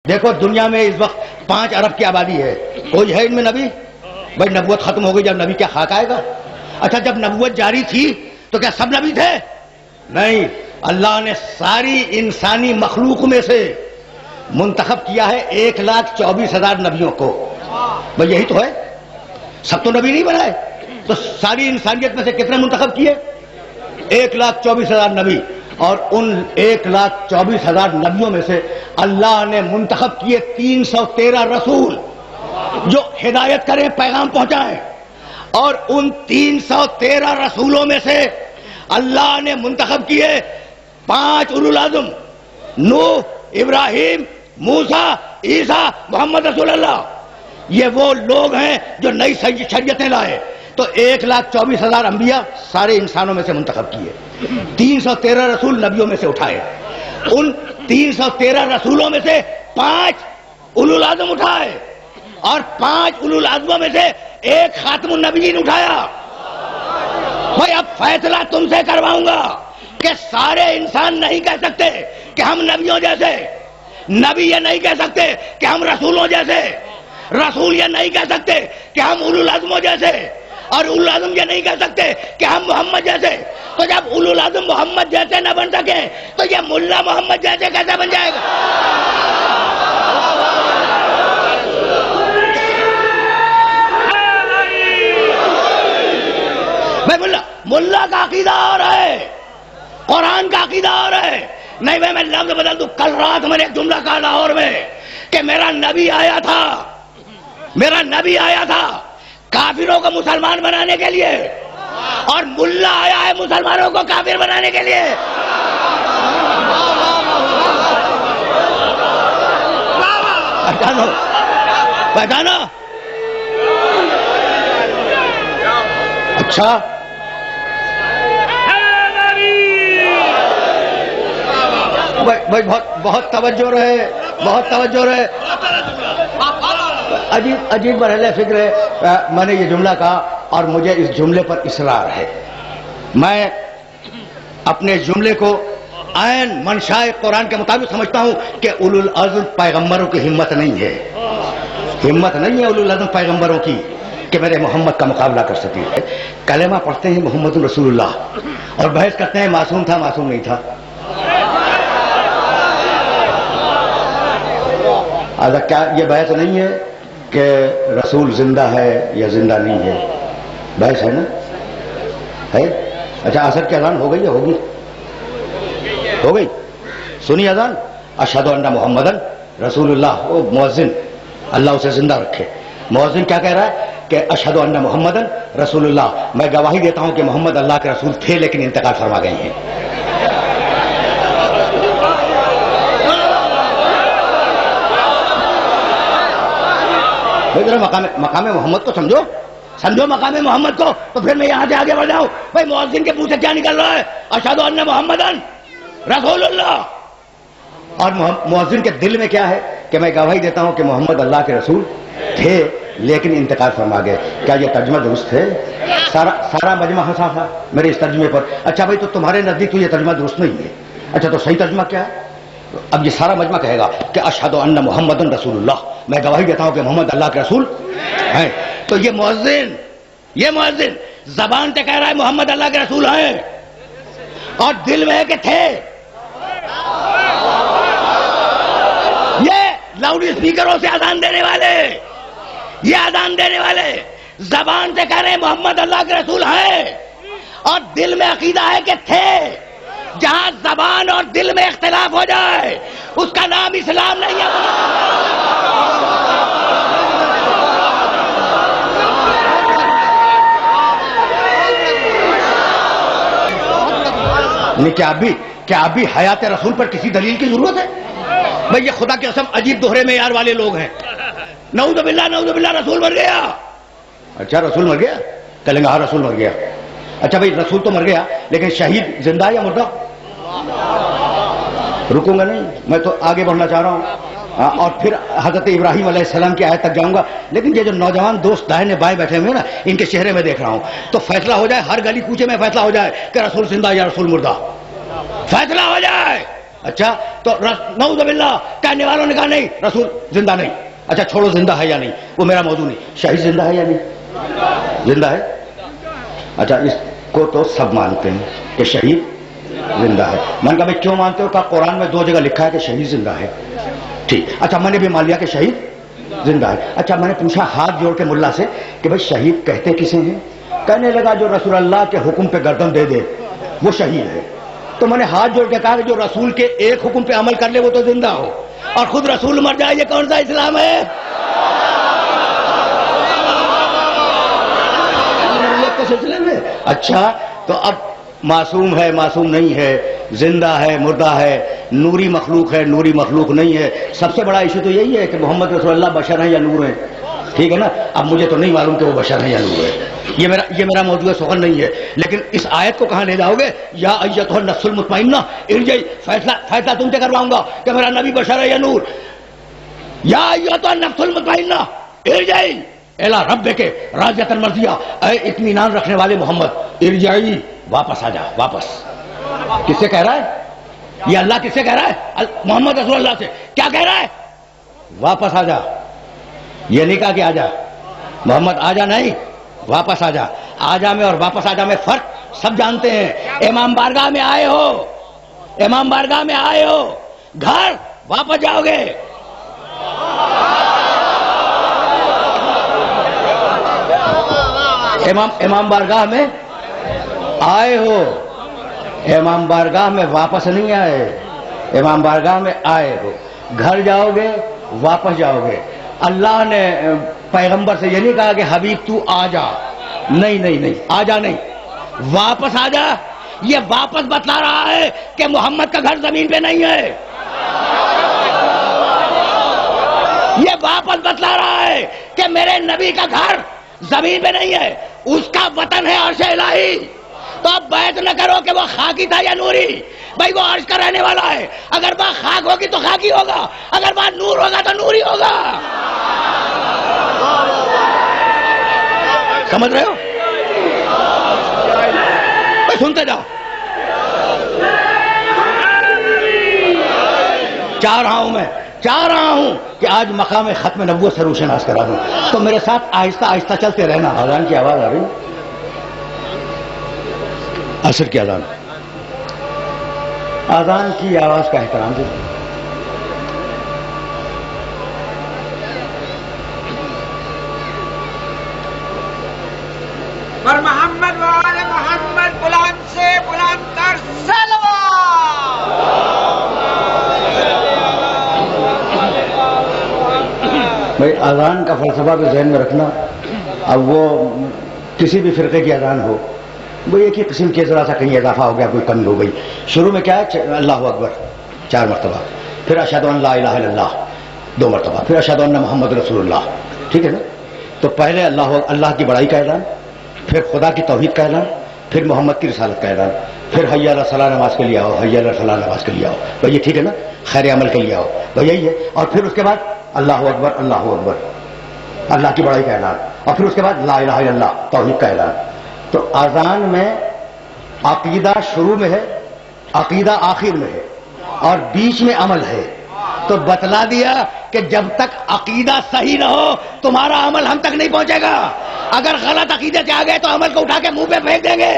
دیکھو دنیا میں اس وقت 5 ارب کی آبادی ہے، کوئی ہے ان میں نبی؟ بھائی نبوت ختم ہو گئی، جب نبی کیا خاک آئے گا؟ اچھا جب نبوت جاری تھی تو کیا سب نبی تھے؟ نہیں، اللہ نے ساری انسانی مخلوق میں سے منتخب کیا ہے 1,24,000 نبیوں کو۔ بھائی یہی تو ہے، سب تو نبی نہیں بنائے، تو ساری انسانیت میں سے کتنے منتخب کیے؟ 1,24,000 نبی، اور ان 1,24,000 نبیوں میں سے اللہ نے منتخب کیے 313 رسول جو ہدایت کریں، پیغام پہنچائیں، اور ان 313 رسولوں میں سے اللہ نے منتخب کیے 5 اولو العزم، نوح، ابراہیم، موسیٰ، عیسیٰ، محمد رسول اللہ۔ یہ وہ لوگ ہیں جو نئی شریعتیں لائے۔ تو 1,24,000 انبیاء سارے انسانوں میں سے منتخب کیے، 313 رسول نبیوں میں سے اٹھائے، ان 313 رسولوں میں سے 5 اولو العزم اٹھائے، اور 5 اولو العزموں میں سے ایک خاتم النبیین اٹھایا۔ بھائی اب فیصلہ تم سے کرواؤں گا کہ سارے انسان نہیں کہہ سکتے کہ ہم نبیوں جیسے، نبی یہ نہیں کہہ سکتے کہ ہم رسولوں جیسے، رسول یہ نہیں کہہ سکتے کہ ہم اولو العزموں جیسے، اور اولو العزم یہ نہیں کہہ سکتے کہ ہم محمد جیسے۔ تو جب اولو العزم محمد جیسے نہ بن سکے تو یہ ملا محمد جیسے کیسے بن جائے گا؟ ملا کا عقیدہ اور ہے، قرآن کا عقیدہ اور ہے۔ نہیں بھائی میں لفظ بدل دوں، کل رات میں نے ایک جملہ کہا لاہور میں کہ میرا نبی آیا تھا، میرا نبی آیا تھا کافروں کو مسلمان بنانے کے لیے، اور ملا آیا ہے مسلمانوں کو کافر بنانے کے لیے۔ پہچانو پہچانو۔ اچھا بھائی بہت توجہ رہے، بہت توجہ رہے۔ عجیب مرحلہ فکر ہے۔ میں نے یہ جملہ کہا اور مجھے اس جملے پر اصرار ہے۔ میں اپنے جملے کو عین منشائے قرآن کے مطابق سمجھتا ہوں کہ اولو العزم پیغمبروں کی ہمت نہیں ہے، ہمت نہیں ہے اولو العزم پیغمبروں کی کہ میرے محمد کا مقابلہ کر سکے۔ کلمہ پڑھتے ہیں محمد رسول اللہ اور بحث کرتے ہیں معصوم تھا معصوم نہیں تھا۔ کیا یہ بحث نہیں ہے کہ رسول زندہ ہے یا زندہ نہیں ہے؟ بحث ہے نا، ہے؟ اچھا عصر کی اذان ہو گئی یا ہوگی؟ ہو گئی؟ سنی اذان؟ اشہد ان محمدن رسول اللہ۔ وہ مؤذن اللہ اسے زندہ رکھے، مؤذن کیا کہہ رہا ہے کہ اشہد ان محمدن رسول اللہ، میں گواہی دیتا ہوں کہ محمد اللہ کے رسول تھے لیکن انتقال فرما گئے ہیں۔ ذرا مقام محمد کو سمجھو، سمجھو مقام محمد کو، تو پھر میں یہاں سے آگے بڑھ جاؤں۔ بھائی مؤذن کے منہ سے کیا نکل رہا ہے؟ اشہد ان محمدن رسول اللہ، اور مؤذن کے دل میں کیا ہے کہ میں گواہی دیتا ہوں کہ محمد اللہ کے رسول تھے لیکن انتقال فرما گئے۔ کیا یہ ترجمہ درست ہے؟ سارا مجمع ہنسا تھا میرے اس ترجمے پر۔ اچھا بھائی تو تمہارے نزدیک تو یہ ترجمہ درست نہیں ہے، اچھا تو صحیح ترجمہ کیا ہے؟ اب یہ سارا مجمع کہے گا کہ اشہد ان محمد رسول اللہ، میں گواہی دیتا ہوں کہ محمد اللہ کے رسول ہیں۔ تو یہ مؤذن زبان سے کہہ رہا ہے محمد اللہ کے رسول ہیں، اور دل میں ہے کہ تھے۔ یہ لاؤڈ اسپیکروں سے اذان دینے والے، یہ اذان دینے والے زبان سے کہہ رہے ہیں محمد اللہ کے رسول ہیں، اور دل میں عقیدہ ہے کہ تھے۔ جہاں زبان اور دل میں اختلاف ہو جائے اس کا نام اسلام نہیں ہے۔ کیا اب بھی حیات رسول پر کسی دلیل کی ضرورت ہے؟ بھئی یہ خدا کی قسم عجیب دوہرے معیار والے لوگ ہیں۔ نعوذ باللہ رسول مر گیا۔ اچھا رسول مر گیا، کہیں گے ہاں رسول مر گیا۔ اچھا بھائی رسول تو مر گیا لیکن شہید زندہ ہے یا مردہ؟ رکوں گا نہیں، میں تو آگے بڑھنا چاہ رہا ہوں، اور پھر حضرت ابراہیم علیہ السلام کی آیت تک جاؤں گا۔ لیکن یہ جو نوجوان دوست دائیں بائیں بیٹھے ہوئے نا، ان کے چہرے میں دیکھ رہا ہوں، تو فیصلہ ہو جائے، ہر گلی کوچے میں فیصلہ ہو جائے کہ رسول زندہ یا رسول مردہ، فیصلہ ہو جائے۔ اچھا تو نعوذ باللہ کہنے والوں نے کہا نہیں رسول زندہ نہیں. اچھا چھوڑو زندہ ہے یا نہیں وہ میرا موضوع نہیں. شہید زندہ ہے یا نہیں؟ زندہ ہے. اچھا اس کو تو سب مانتے ہیں کہ شہید زندہ ہے. میں نے کہا بھائی کیوں مانتے ہو؟ کہا قرآن میں 2 جگہ لکھا ہے کہ شہید زندہ ہے. ٹھیک. اچھا میں نے بھی مان لیا کہ شہید زندہ ہے. اچھا میں نے پوچھا ہاتھ جوڑ کے ملا سے کہ بھائی شہید کہتے کسے ہیں؟ کہنے لگا جو رسول اللہ کے حکم پہ گردن دے دے وہ شہید ہے. تو میں نے ہاتھ جوڑ کے کہا کہ جو رسول کے ایک حکم پہ عمل کر لے وہ تو زندہ ہو اور خود رسول مر جائے یہ کون سا اسلام ہے؟ کے سلسلے میں. اچھا تو اب معصوم ہے معصوم نہیں ہے، زندہ ہے مردہ ہے، نوری مخلوق ہے نوری مخلوق نہیں ہے. سب سے بڑا ایشو تو یہی ہے کہ محمد رسول اللہ بشر ہیں یا نور ہیں. ٹھیک ہے نا. اب مجھے تو نہیں معلوم کہ وہ بشر ہیں یا نور ہے. یہ میرا موضوع سخن نہیں ہے. لیکن اس آیت کو کہاں لے جاؤ گے؟ یا ایتھا النفس المطمئنہ ارجعی. فیصلہ تم سے کرواؤں گا کہ میرا نبی بشر ہے یا نور. یا ایتھا النفس المطمئنہ ارجعی الی ربک راضیۃ مرضیہ. اے اطمینان رکھنے والے محمد ارجعی واپس آ جا. واپس کس سے کہہ رہا ہے؟ یہ اللہ کس سے کہہ رہا ہے؟ محمد رسول اللہ سے. کیا کہہ رہا ہے؟ واپس آ جا. یہ نہیں کہا کہ آ جا محمد آ جا، نہیں واپس آ جا. آ جا میں اور واپس آ جا میں فرق سب جانتے ہیں. امام بارگاہ میں آئے ہو، امام بارگاہ میں آئے ہو، گھر واپس جاؤ گے. امام بارگاہ میں آئے ہو، امام بارگاہ میں واپس نہیں آئے. امام بارگاہ میں آئے ہو، گھر جاؤ گے واپس جاؤ گے. اللہ نے پیغمبر سے یہ نہیں کہا کہ حبیب تو آ جا. نہیں آ جا نہیں، واپس آ جا. یہ واپس بتلا رہا ہے کہ محمد کا گھر زمین پہ نہیں ہے. یہ واپس بتلا رہا ہے کہ میرے نبی کا گھر زمین پہ نہیں ہے، اس کا وطن ہے عرش الہی. تو اب بیعت نہ کرو کہ وہ خاکی تھا یا نوری. بھائی وہ عرش کا رہنے والا ہے. اگر بات خاک ہوگی تو خاکی ہوگا، اگر بات نور ہوگا تو نوری ہوگا. سمجھ رہے ہو؟ بھائی سنتے جاؤ. چاہ رہا ہوں کہ آج مقام ختم نبوت سے روشناس کرا دوں. تو میرے ساتھ آہستہ آہستہ چلتے رہنا. اذان کی آواز آ رہی، عصر کی اذان، اذان کی آواز کا احترام دے. پر محمد وآل محمد بلند سے بلند تر صلوات. بھائی اذان کا فلسفہ بھی ذہن میں رکھنا. اب وہ کسی بھی فرقے کی اذان ہو، وہ ایک ہی قسم کے ذرا سا کہیں اضافہ ہو گیا، کوئی کمی ہو گئی. شروع میں کیا ہے؟ اللہ اکبر 4 مرتبہ، پھر اشہد ان لا الہ الا اللہ 2 مرتبہ، پھر اشہد ان محمد رسول اللہ. ٹھیک ہے نا. تو پہلے اللہ کی بڑائی کا اعلان، پھر خدا کی توحید کا اعلان، پھر محمد کی رسالت کا اعلان، پھر حی علی الصلاۃ نماز کے لیے آؤ، حی علی الفلاح نماز کے لیے آؤ. بھائی یہ ٹھیک ہے نا، خیر عمل کے لیے آؤ. بھائی یہی ہے. اور پھر اس کے بعد اللہ اکبر اللہ کی بڑائی کا اعلان، اور پھر اس کے بعد لا الہ الا اللہ توحید کا اعلان. تو اذان میں عقیدہ شروع میں ہے، عقیدہ آخر میں ہے، اور بیچ میں عمل ہے. تو بتلا دیا کہ جب تک عقیدہ صحیح نہ ہو تمہارا عمل ہم تک نہیں پہنچے گا. اگر غلط عقیدے سے آ گئے تو عمل کو اٹھا کے منہ پہ پھینک دیں گے.